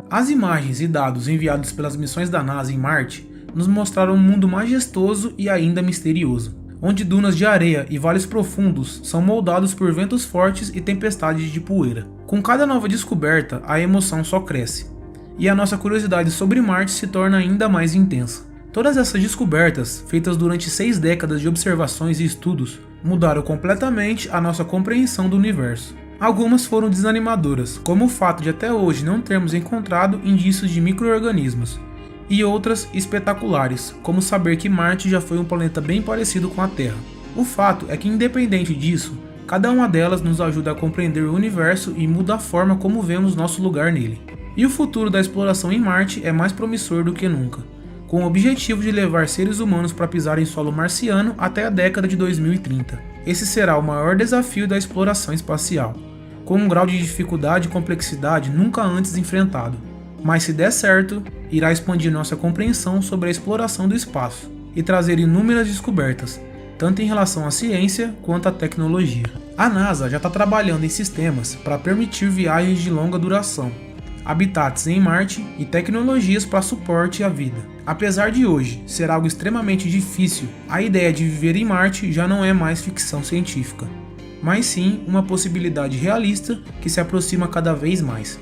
As imagens e dados enviados pelas missões da NASA em Marte nos mostraram um mundo majestoso e ainda misterioso, onde dunas de areia e vales profundos são moldados por ventos fortes e tempestades de poeira. Com cada nova descoberta, a emoção só cresce, e a nossa curiosidade sobre Marte se torna ainda mais intensa. Todas essas descobertas, feitas durante 6 décadas de observações e estudos, mudaram completamente a nossa compreensão do universo. Algumas foram desanimadoras, como o fato de até hoje não termos encontrado indícios de micro-organismos, e outras espetaculares, como saber que Marte já foi um planeta bem parecido com a Terra. O fato é que, independente disso, cada uma delas nos ajuda a compreender o universo e muda a forma como vemos nosso lugar nele. E o futuro da exploração em Marte é mais promissor do que nunca, com o objetivo de levar seres humanos para pisar em solo marciano até a década de 2030. Esse será o maior desafio da exploração espacial, com um grau de dificuldade e complexidade nunca antes enfrentado. Mas se der certo, irá expandir nossa compreensão sobre a exploração do espaço e trazer inúmeras descobertas, tanto em relação à ciência quanto à tecnologia. A NASA já está trabalhando em sistemas para permitir viagens de longa duração, habitats em Marte e tecnologias para suporte à vida. Apesar de hoje ser algo extremamente difícil, a ideia de viver em Marte já não é mais ficção científica, mas sim uma possibilidade realista que se aproxima cada vez mais.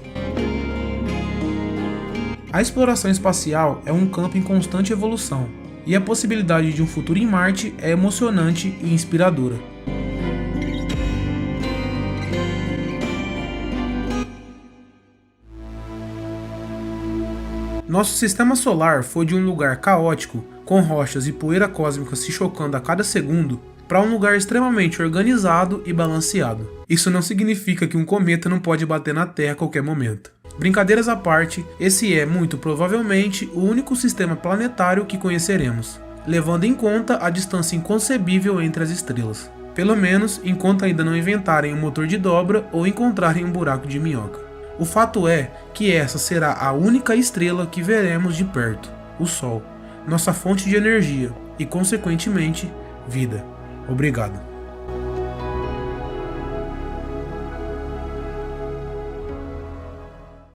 A exploração espacial é um campo em constante evolução, e a possibilidade de um futuro em Marte é emocionante e inspiradora. Nosso sistema solar foi de um lugar caótico, com rochas e poeira cósmica se chocando a cada segundo, para um lugar extremamente organizado e balanceado. Isso não significa que um cometa não pode bater na Terra a qualquer momento. Brincadeiras à parte, esse é, muito provavelmente, o único sistema planetário que conheceremos, levando em conta a distância inconcebível entre as estrelas. Pelo menos, enquanto ainda não inventarem um motor de dobra ou encontrarem um buraco de minhoca. O fato é que essa será a única estrela que veremos de perto, o Sol, nossa fonte de energia e, consequentemente, vida. Obrigado.